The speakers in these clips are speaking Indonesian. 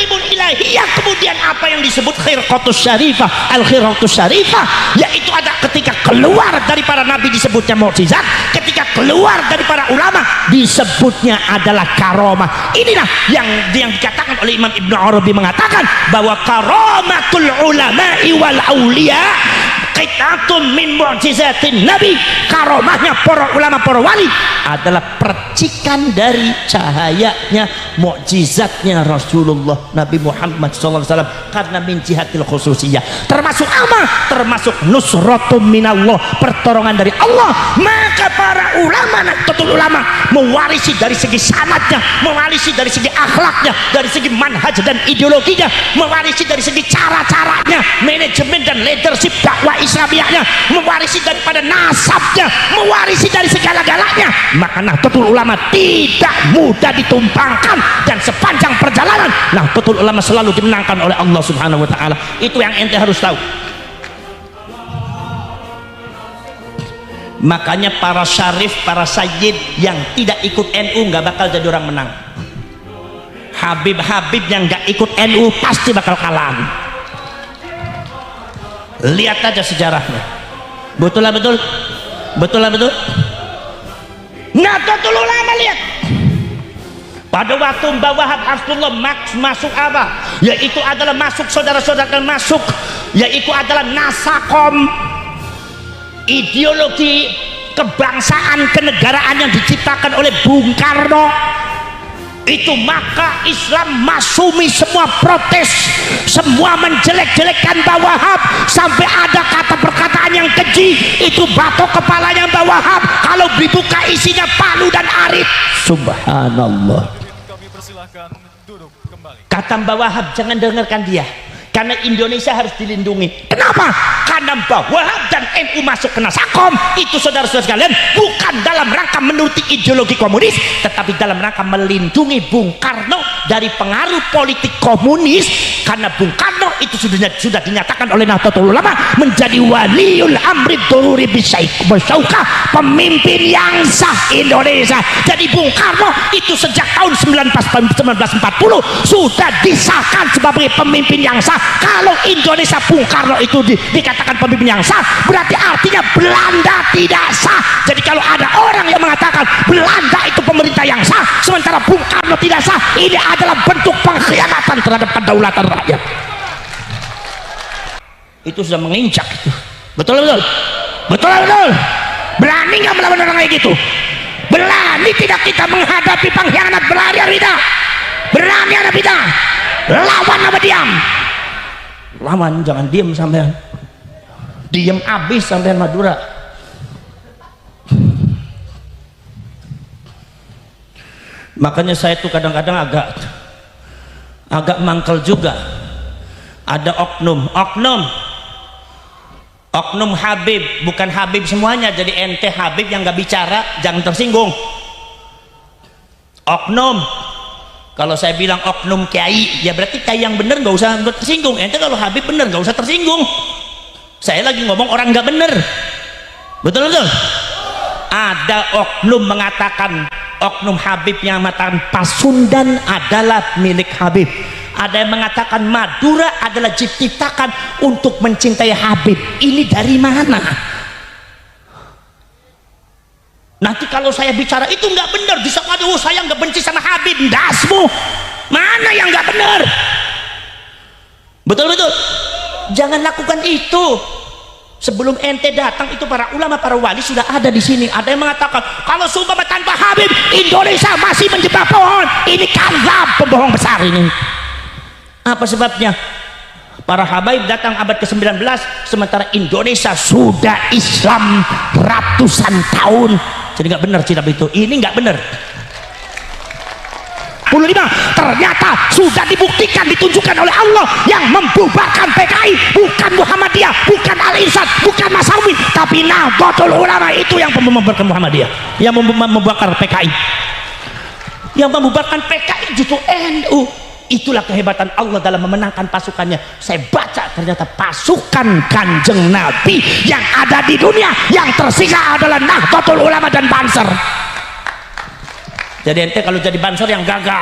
ta'limul ilahiyah, kemudian apa yang disebut khirqatus syarifah, al-khirqatus syarifah, yaitu ada ketika keluar dari para nabi disebutnya mukjizat, ketika keluar dari para ulama disebutnya adalah karomah. Inilah yang dikatakan oleh Imam Ibnu Arabi, mengatakan bahwa karomatul ulama'i wal auliya qit'atun min mu'jizatin nabi, karomahnya para ulama, para wali adalah percikan dari cahayanya mukjizatnya Rasulullah Nabi Muhammad SAW, karena min jihatil khususiyah, termasuk apa? Termasuk nusratum minallah, pertolongan dari Allah. Maka para ulama, Nahdlatul Ulama, mewarisi dari segi sanadnya, mewarisi dari segi akhlaknya, dari segi manhaj dan ideologinya, mewarisi dari segi cara-caranya, manajemen dan leadership dakwah Islamiyahnya, mewarisi daripada nasabnya, mewarisi dari segala-galanya. Maka Nahdlatul Ulama tidak mudah ditumpangkan, dan sepanjang perjalanan Nahdlatul Ulama selalu dimenangkan oleh Allah Subhanahu wa taala. Itu yang ente harus tahu. Makanya para syarif, para sayyid yang tidak ikut NU nggak bakal jadi orang menang. Habib-habib yang nggak ikut NU pasti bakal kalah. Lihat aja sejarahnya. Betul lah betul, betul lah betul. Nahdlatul Ulama, lihat pada waktu Mbah Wahab Hasbullah masuk apa? Yaitu adalah masuk, saudara-saudara masuk, yaitu adalah nasakom, ideologi kebangsaan kenegaraan yang diciptakan oleh Bung Karno itu. Maka Islam masumi semua protes, semua menjelek-jelekkan Mbah Wahab, sampai ada kata perkataan yang keji, itu batok kepalanya Mbah Wahab kalau dibuka isinya palu dan arit. Subhanallah. Kata Mbah Wahab, jangan dengarkan dia, karena Indonesia harus dilindungi. Kenapa? Karena Mbah Wahab dan NU masuk ke Nasakom itu, saudara-saudara sekalian, bukan dalam rangka menuruti ideologi komunis, tetapi dalam rangka melindungi Bung Karno dari pengaruh politik komunis. Karena Bung Karno itu sudah dinyatakan oleh Nahdlatul Ulama menjadi waliul amri dzururi bisyauka, pemimpin yang sah Indonesia. Jadi Bung Karno itu sejak tahun 1940 sudah disahkan sebagai pemimpin yang sah. Kalau Indonesia Bung Karno itu dikatakan pemimpin yang sah, berarti artinya Belanda tidak sah. Jadi kalau ada orang yang mengatakan Belanda itu pemerintah yang sah sementara Bung Karno tidak sah, ini adalah bentuk pengkhianatan terhadap kedaulatan rakyat. Itu sudah menginjak itu. Betul betul, betul betul. Berani nggak melawan orang kayak gitu? Berani tidak kita menghadapi pengkhianat? Berani atau tidak? Berani atau tidak? Lawan apa diam? Lawan, jangan diam sampean. Diam abis sampean Madura. Makanya saya tuh kadang-kadang agak mangkel juga. Ada oknum Habib, bukan Habib semuanya. Jadi ente Habib yang nggak bicara jangan tersinggung. Oknum, kalau saya bilang oknum kiai, ya berarti kiai yang bener nggak usah tersinggung. Ente kalau Habib bener nggak usah tersinggung. Saya lagi ngomong orang nggak bener. Betul betul. Ada oknum mengatakan, oknum Habib yang mengatakan Pasundan adalah milik Habib. Ada yang mengatakan Madura adalah diciptakan untuk mencintai Habib. Ini dari mana? Nanti kalau saya bicara itu nggak benar, bisa waduh saya nggak benci sama Habib. Dasmu mana yang nggak benar? Betul betul. Jangan lakukan itu. Sebelum ente datang itu para ulama, para wali sudah ada di sini. Ada yang mengatakan kalau seumpama tanpa Habib Indonesia masih menjebak pohon. Ini kadzab, pembohong besar ini. Apa sebabnya? Para habaib datang abad ke-19 sementara Indonesia sudah Islam ratusan tahun. Jadi nggak benar cerita itu. Ini nggak benar. 15 ternyata sudah dibuktikan, ditunjukkan oleh Allah yang membubarkan PKI bukan Muhammadiyah, bukan Al-Irsyad, bukan Mas Amin, tapi Nahdlatul Ulama. Itu yang membubarkan Muhammadiyah, yang membubarkan PKI. Yang membubarkan PKI justru NU. Itulah kehebatan Allah dalam memenangkan pasukannya. Saya baca ternyata pasukan Kanjeng Nabi yang ada di dunia yang tersisa adalah Nahdlatul Ulama dan Banser. Jadi ente kalau jadi Banser yang gagah,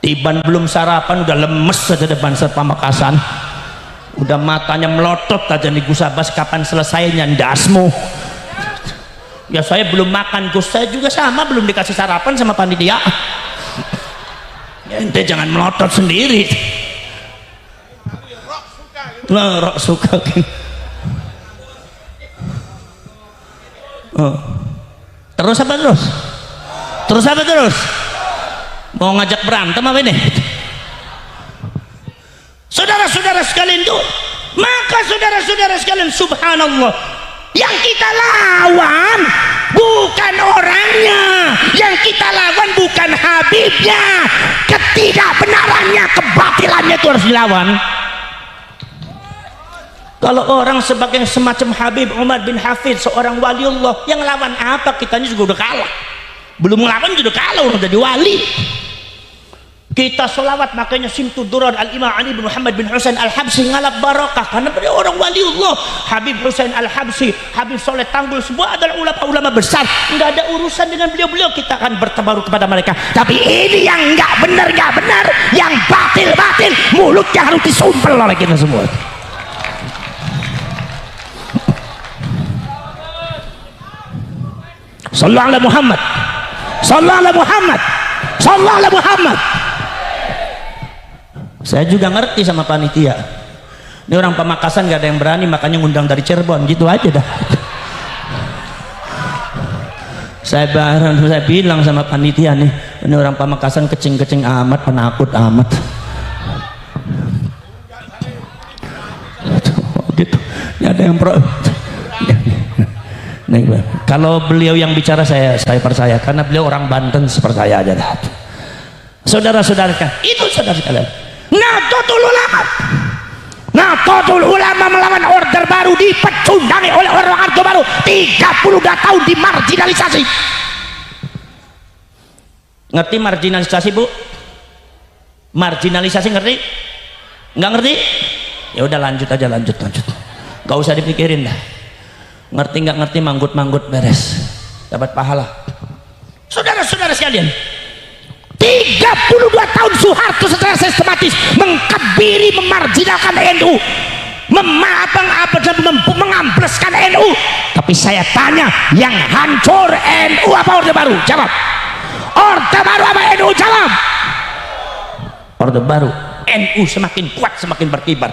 Tiban belum sarapan udah lemes saja depan Pamekasan, udah matanya melotot aja nih Gus Abbas, kapan selesainya ndasmu. Ya saya belum makan Gus, saya juga sama belum dikasih sarapan sama panitia. Ya, ente jangan melotot sendiri. Nah, rok suka. Oh. Terus apa terus? Terus apa terus? Mau ngajak berantem apa ini? Saudara-saudara sekalian tuh, maka saudara-saudara sekalian, subhanallah, yang kita lawan bukan orangnya, yang kita lawan bukan Habibnya, ketidakbenarannya, kebatilannya itu harus dilawan. Kalau orang sebagai semacam Habib Umar bin Hafid, seorang waliullah, yang lawan apa? Kitanya juga udah kalah, belum ngelawan juga kalah, udah jadi wali. Kita selawat, makanya Simtud Durar Al-Imam Ali bin Muhammad bin Husain Al-Habsyi ngalap barakah karena beliau orang waliullah. Habib Husain Al-Habsyi, Habib Soleh Tanggul, semua adalah ulama-ulama besar, nggak ada urusan dengan beliau-beliau, kita akan bertabaruk kepada mereka. Tapi ini yang nggak benar, yang batil, mulutnya harus disumpel oleh kita semua. Sallallahu alaihi Muhammad, sallallahu alaihi Muhammad, sallallahu alaihi Muhammad. Saya juga ngerti sama panitia, ini orang Pamekasan gak ada yang berani, makanya ngundang dari Cirebon, gitu aja dah. Saya bilang sama panitia nih, ini orang Pamekasan kecing-kecing amat, penakut amat. Gitu, ini ada yang pro. Nih, kalau beliau yang bicara saya percaya, karena beliau orang Banten seperti saya aja dah. Saudara-saudara, itu saudara sekalian, Nahdlatul Ulama melawan order baru, dipecundangi oleh orang Orde Baru, 32 tahun dimarginalisasi. Ngerti marginalisasi, Bu? Marginalisasi ngerti? Nggak ngerti? Ya udah lanjut aja, lanjut. Gak usah dipikirin dah. Ngerti nggak ngerti, manggut beres, dapat pahala. Saudara-saudara sekalian, 32 tahun Soeharto secara sistematis mengkebiri, memarginalkan NU, mengambleskan NU. Tapi saya tanya, yang hancur NU apa Orde Baru? Jawab. Orde Baru apa NU? Jawab. Orde Baru. NU semakin kuat, semakin berkibar.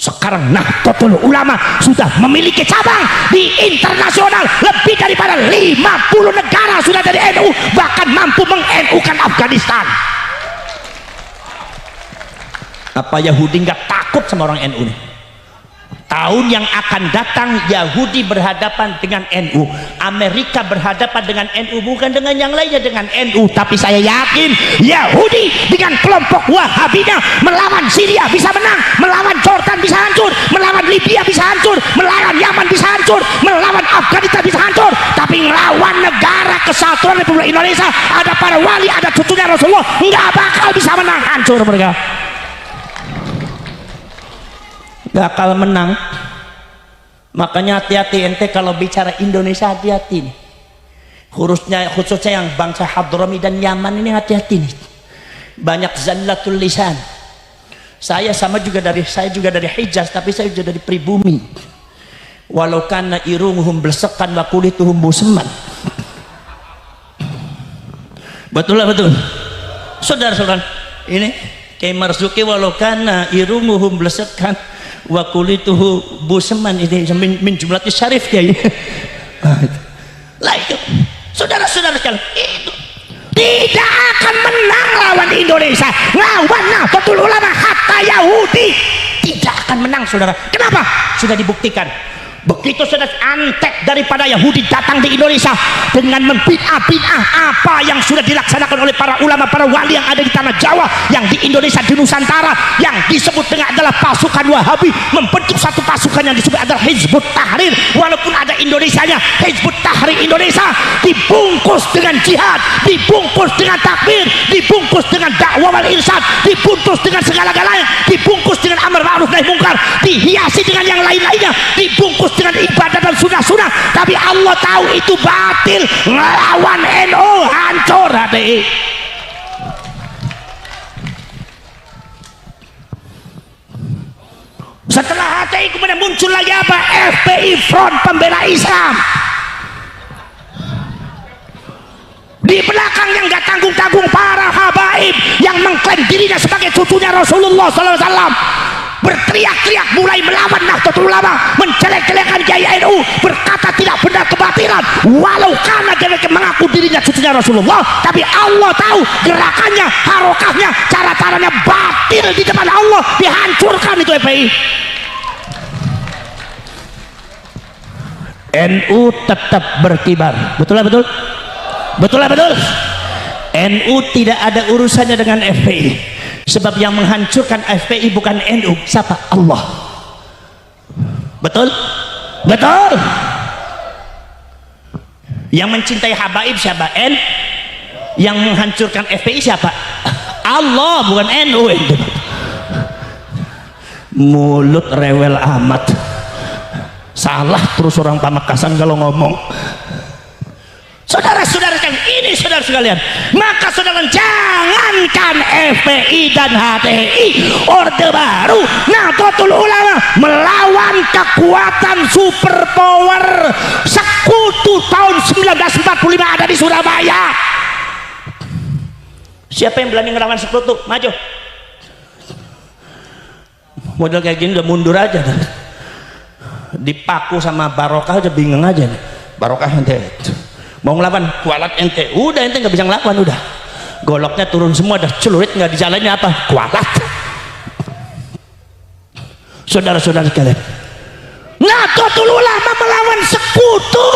Sekarang Nahdlatul Ulama sudah memiliki cabang di internasional, lebih daripada 50 negara sudah dari NU, bahkan mampu meng-NU-kan Afghanistan. Apa Yahudi nggak takut sama orang NU nih? Tahun yang akan datang Yahudi berhadapan dengan NU, Amerika berhadapan dengan NU, bukan dengan yang lainnya, dengan NU. Tapi saya yakin Yahudi dengan kelompok Wahabinya melawan Syria bisa menang, melawan Jordan bisa hancur, melawan Libya bisa hancur, melawan Yaman bisa hancur, melawan Afghanistan bisa hancur. Tapi melawan negara kesatuan Republik Indonesia, ada para wali, ada cucunya Rasulullah, nggak bakal bisa menang, hancur mereka. Gak akan menang. Makanya hati-hati ente kalau bicara Indonesia, hati-hati nih, khususnya yang bangsa Hadrami dan Yaman ini, hati-hati nih, banyak zallatul lisan. Saya juga dari Hijaz, tapi saya juga dari pribumi. Walau kana irunguhum blesekan wa kulituhum buseman. Betul lah, betul. Saudara-saudara, ini Kiai Marzuki, walau kana irunguhum blesekan wa kulituhu buseman, ini min jumlatis syarif ya. Lah itu saudara-saudara sekalian, itu tidak akan menang lawan Indonesia, lawan Nahdlatul Ulama, hatta Yahudi tidak akan menang, saudara. Kenapa? Sudah dibuktikan. Begitu sudah antek daripada Yahudi datang di Indonesia dengan membid'ah apa yang sudah dilaksanakan oleh para ulama, para wali yang ada di tanah Jawa, yang di Indonesia, di Nusantara, yang disebut dengan adalah pasukan Wahabi, membentuk satu pasukan yang disebut adalah Hizbut Tahrir. Walaupun ada Indonesianya, Hizbut Tahrir Indonesia dibungkus dengan jihad, dibungkus dengan takbir, dibungkus dengan dakwah wal irsyad, dibungkus dengan segala-galanya, dibungkus dengan amar ma'ruf nahi mungkar, dihiasi dengan yang lain-lainnya, dibungkus dengan ibadah dan sunnah-sunnah. Tapi Allah tahu itu batil, ngelawan NU hancur hati. Setelah HTI kemudian muncul lagi apa? FPI, Front Pembela Islam. Di belakang yang gak tanggung-tanggung para habaib yang mengklaim dirinya sebagai cucunya Rasulullah SAW, berteriak-teriak mulai melawan Nahdlatul Ulama, menjelek-jelekan Kiai NU, berkata tidak benar kebatilan, walau karena dia mengaku dirinya cucunya Rasulullah, tapi Allah tahu gerakannya, harokahnya, cara-caranya batil di depan Allah, dihancurkan itu FPI. NU tetap berkibar, betul lah betul? Betul lah betul? NU tidak ada urusannya dengan FPI, sebab yang menghancurkan FPI bukan NU, siapa? Allah. Betul? Betul? Yang mencintai habaib siapa? Yang menghancurkan FPI siapa? Allah, bukan NU. Mulut rewel amat, salah terus orang Pamekasan kalau ngomong. Saudara-saudara sekalian, ini saudara sekalian, maka saudara jangankan FPI dan HTI, Orde Baru, Nahdlatul Ulama melawan kekuatan superpower sekutu tahun 1945 ada di Surabaya. Siapa yang berani ngelawan sekutu? Maju. Model kayak gini udah mundur aja. Dipaku sama Barokah aja bingung aja nih. Barokah ente mau ngelawan kualat ente, udah ente nggak bisa ngelawan, udah goloknya turun semua, dah celurit nggak dijalannya apa kualat. Saudara-saudara sekalian, Nahdlatul Ulama melawan sekutu.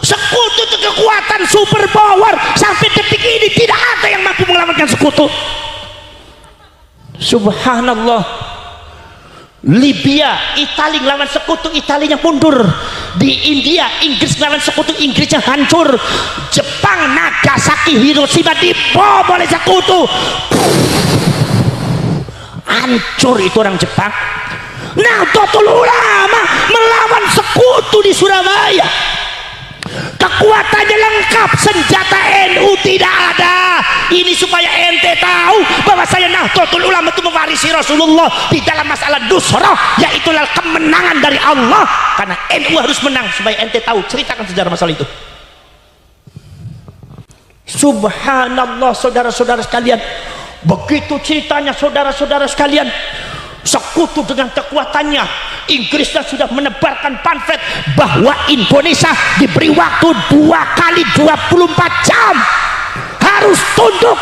Sekutu itu kekuatan super power, sampai detik ini tidak ada yang mampu melawankan sekutu. Subhanallah. Libya, Italia lawan sekutu, Italinya mundur. Di India, Inggris lawan sekutu, Inggrisnya hancur. Jepang, Nagasaki, Hiroshima dibom oleh sekutu, hancur itu orang Jepang. Nahdlatul Ulama melawan sekutu di Surabaya, kekuatannya lengkap, senjata NU tidak ada. Ini supaya ente tahu bahwa saya Nahdlatul Ulama itu mewarisi Rasulullah di dalam masalah nusrah, yaitu kemenangan dari Allah, karena NU harus menang. Supaya ente tahu, ceritakan sejarah masalah itu. Subhanallah saudara-saudara sekalian, begitu ceritanya saudara-saudara sekalian. Sekutu dengan kekuatannya, Inggrisnya sudah menebarkan pamflet bahwa Indonesia diberi waktu 2 kali 24 jam harus tunduk,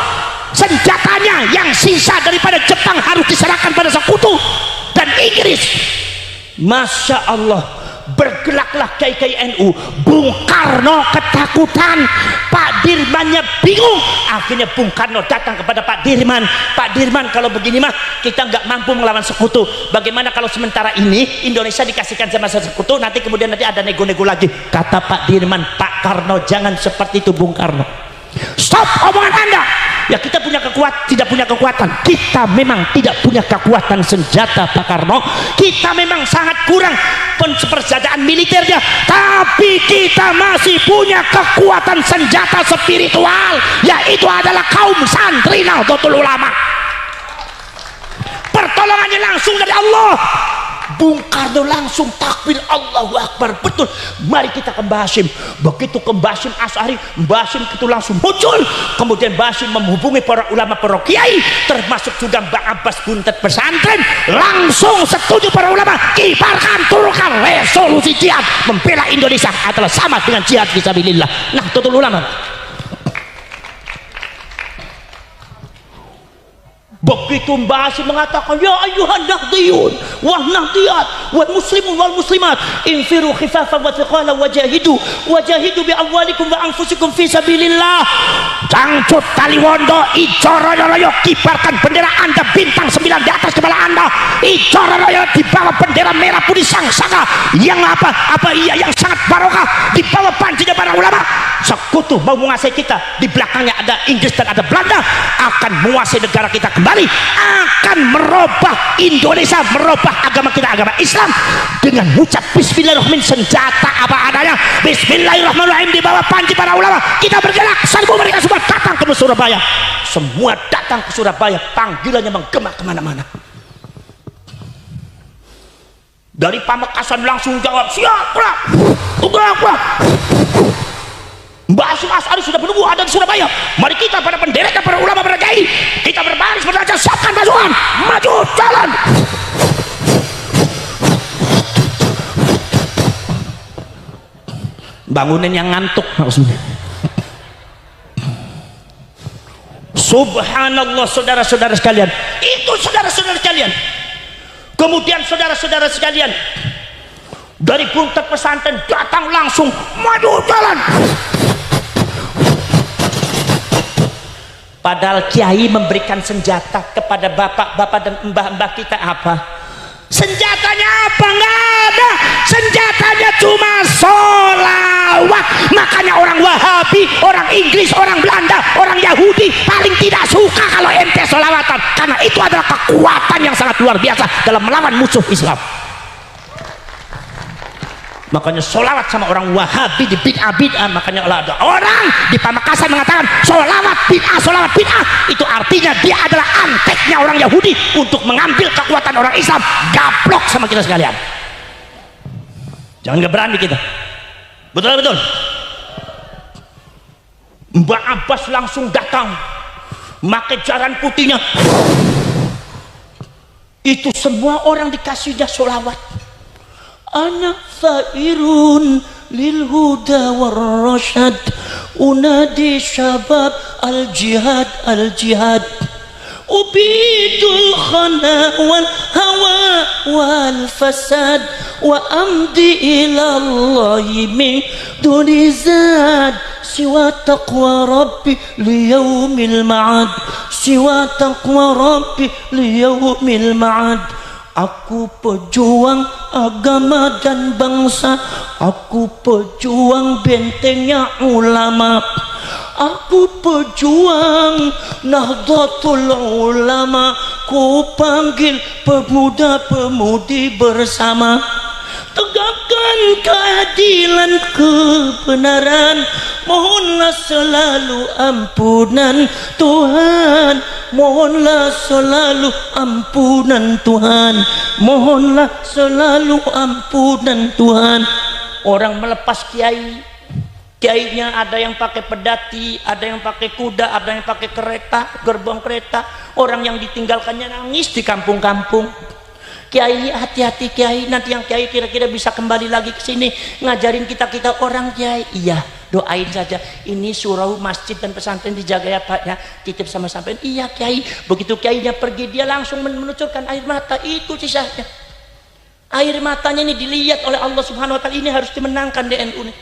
senjatanya yang sisa daripada Jepang harus diserahkan pada sekutu dan Inggris. Masya Allah, bergelaklah kiai NU. Bung Karno ketakutan, Pak Dirmannya bingung. Akhirnya Bung Karno datang kepada Pak Dirman. Pak Dirman, kalau begini mah kita nggak mampu melawan sekutu. Bagaimana kalau sementara ini Indonesia dikasihkan sama sekutu, nanti kemudian nanti ada nego-nego lagi. Kata Pak Dirman, Pak Karno jangan seperti itu Bung Karno. Stop omongan Anda. Ya kita punya kekuatan, tidak punya kekuatan. Kita memang tidak punya kekuatan senjata Pak Karno. Kita memang sangat kurang persenjataan militernya, tapi kita masih punya kekuatan senjata spiritual, yaitu adalah kaum santri Nahdlatul Ulama. Pertolongannya langsung dari Allah. Bung Karno langsung takbir Allahu Akbar. Betul, mari kita ke Mbah Hashim. Begitu ke Mbah Hashim Asy'ari, Mbah Hashim itu langsung muncul. Kemudian Mbah Hashim menghubungi para ulama, para kiai, termasuk juga Mbak Abbas Buntet pesantren. Langsung setuju para ulama, kibarkan, turunkan resolusi jihad. Membela Indonesia adalah sama dengan jihad fisabilillah. Nahdlatul Ulama. Begitu Mbah Hashim mengatakan, ya ayuhan nahdiyun wah nahdiyat wal muslimun wal muslimat infiru khifafan wa thiqala wajahidu bi amwalikum wa anfusikum fi sabilillah. Cangcut Taliwondo, ijo royo-royo, kibarkan bendera Anda, bintang 9 di atas kepala Anda. Ijo royo di bawah bendera merah putih sangsaka yang yang sangat barokah, di bawah pancinya para ulama. Sekutu mau menguasai kita, di belakangnya ada Inggris dan ada Belanda, akan menguasai negara kita kembali, akan merubah Indonesia, merubah agama kita, agama Islam, dengan mengucap bismillahirrahmanirrahim, senjata apa adanya, bismillahirrahmanirrahim, di bawah panci para ulama. Kita bergerak, serbu mereka semua datang ke Surabaya. Semua datang ke Surabaya, panggilannya menggema kemana-mana. Dari Pamekasan langsung jawab, siap Pak. Mbak Hashim Asy'ari sudah menunggu ada di Surabaya. Mari kita para penderet, para ulama, para kiai, kita berbaris berdasar, siapkan pasukan, maju jalan. Bangunin yang ngantuk maksudnya. Subhanallah, saudara-saudara sekalian, itu saudara-saudara sekalian. Kemudian saudara-saudara sekalian, dari buntet pesantren datang langsung maju jalan. Padahal kiai memberikan senjata kepada bapak-bapak dan mbah-mbah kita apa? Senjatanya apa? Nggak ada. Senjatanya cuma sholawat. Makanya orang Wahabi, orang Inggris, orang Belanda, orang Yahudi paling tidak suka kalau ente sholawatan, karena itu adalah kekuatan yang sangat luar biasa dalam melawan musuh Islam. Makanya sholawat sama orang Wahabi di bid'ah. Makanya ada orang di Pamekasan mengatakan sholawat bid'ah. Itu artinya dia adalah anteknya orang Yahudi untuk mengambil kekuatan orang Islam. Gaplok sama kita sekalian. Jangan gak berani kita. Betul. Mbak Abbas langsung datang pakai jaran putihnya. Itu semua orang dikasihnya sholawat. Ana thairun lil huda war rasyad, unadi syabab al jihad ubidul khana wal hawa wal fasad wa amdi ila Allahi min duni zad siwa taqwa rabbi liyaumil ma'ad, siwa taqwa rabbi liyaumil ma'ad. Aku pejuang agama dan bangsa, aku pejuang bentengnya ulama, aku pejuang Nahdlatul Ulama, ku panggil pemuda-pemudi bersama. Tegakkan keadilan kebenaran, mohonlah selalu ampunan Tuhan, mohonlah selalu ampunan Tuhan, mohonlah selalu ampunan Tuhan. Orang melepas kiainya ada yang pakai pedati, ada yang pakai kuda, ada yang pakai kereta, gerbong kereta. Orang yang ditinggalkannya nangis di kampung-kampung. Kiai, hati-hati Kiai, nanti yang Kiai kira-kira bisa kembali lagi ke sini ngajarin kita orang Kiai. Iya, doain saja. Ini surau masjid dan pesantren dijaga ya Pak ya, titip sama sampean. Iya Kiai. Begitu Kiainya pergi, dia langsung menucurkan air mata. Itu sisanya. Air matanya ini dilihat oleh Allah Subhanahu wa taala, ini harus dimenangkan di NU nih.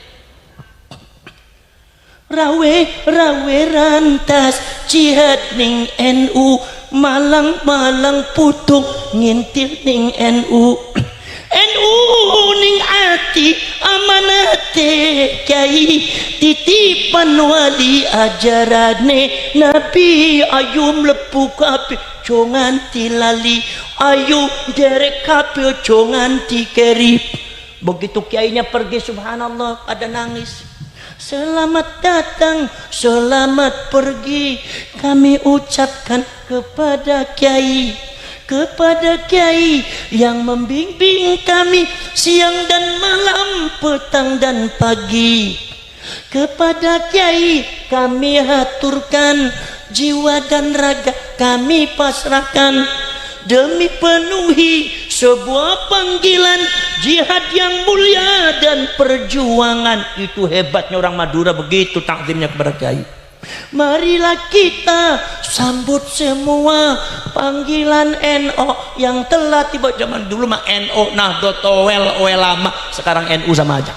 Rawe rantas jihad ning NU, malang putuk ngintil ning NU. NU ning ati amanate Kiai, titipan wali ajarane Nabi, ayu mlebu kabeh aja nganti lali, ayu derek kabeh aja nganti keri. Begitu kiainya pergi, subhanallah, pada nangis. Selamat datang, selamat pergi, kami ucapkan kepada Kiai yang membimbing kami siang dan malam, petang dan pagi. Kepada Kiai kami haturkan, jiwa dan raga kami pasrahkan, demi penuhi sebuah panggilan jihad yang mulia dan perjuangan. Itu hebatnya orang Madura, begitu takzimnya kepada Kiai. Marilah kita sambut semua panggilan NO yang telah tiba. Zaman dulu mah NO Nahdlatul Ulama, sekarang NU sama aja.